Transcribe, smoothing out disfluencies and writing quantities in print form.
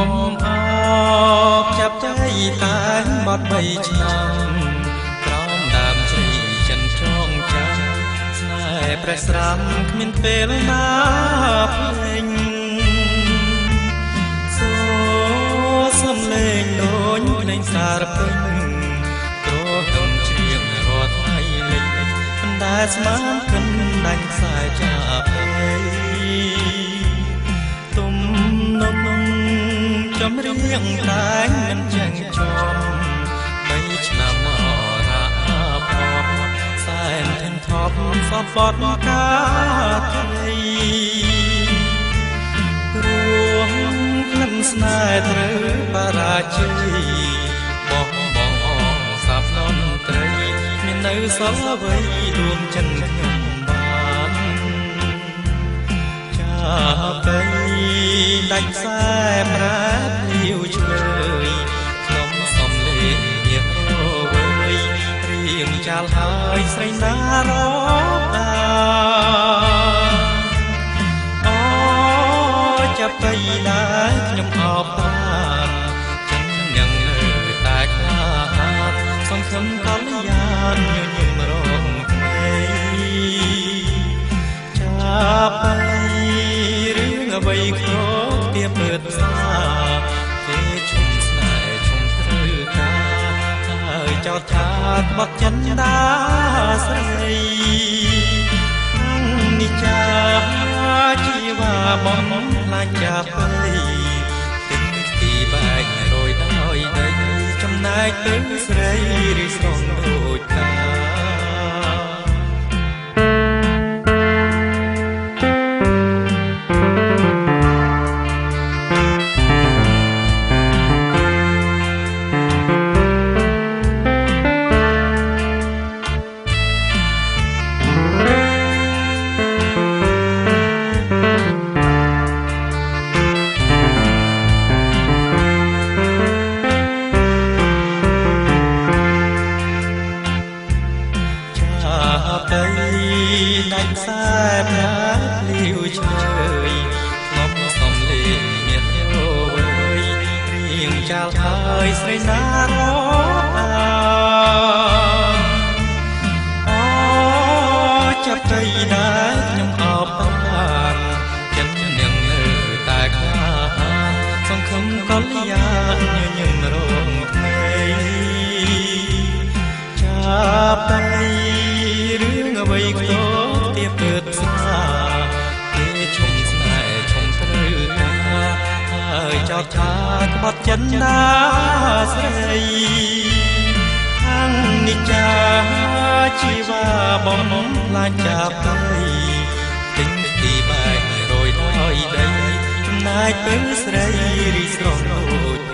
មអបចាប់ใจតែបាត់បីឆ្នាំក្រោមដើមជ្រៃចិនចងចាំស្នេហ៍ព្រះស្រាំគ្មានពេលណាភ្លេងសូសំលេងដូចភ្លេងសារពេញគ្រោះដុំជ្រៀងរាល់ថ្ងៃលេងមិនដែលស្មានគិនដាញ់ខ្សែចាប់ទុំនំចំរៀងតែមិនចាញ់ចំ3ឆ្នាំអរាផងសែនធំថប់សពបត់កាថ្លៃរួងក្លិនស្នេហ៍ត្រូវបារាជ័យបងអងសាប់នំត្រីមាននៅសល់អ្វីដួងចិនខ្ញុំបានបីដាច់ខ្សែប្រាលាវឆ្លើយក្នុងសំលេងញាក់រវើយរៀងចាលហើយស្រីណារអាអូចាប់បីដែរខ្ញុំអបបានចិននឹងនៅតែខ្លាហានសង្ឃឹមកល្យានញញឹមរងថ្មីចាប់អ្វីក្រទៀបពើផ្សាគេជុំស្នេហ៍ជុំត្រូវការហើយចោទថាក្បត់ចិនដាស្រីនេះចាជីវ៉ាបំផ្លាញចាប់ទៅទិញទីបែករយដោយដីចំណែកទៅស្រីរីស្រងដូចតាដាច់ខ្សែប្រាលាវឆ្លើយក្នុងសំលេងញាក់រវើយរៀងចាលហើយស្រីណារអាអូចាប់ទៅដែរខ្ញុំអបបានចិននឹងនៅតែខ្លាហានសង្ឃឹមកល្យានញញឹមរងថ្មីចាប់ទៅរឿងអ្វីក៏ទៀបពើផ្សាគេជុំស្នេហ៍ជុំត្រូវការហើយចោទថាក្បត់ចិនដាស្រីខាងនេះចាជីវ៉ាបំផ្លាញចាប់ទៅទិញទីបែករយដោយដីចំណែកទៅស្រីរីស្រងដូច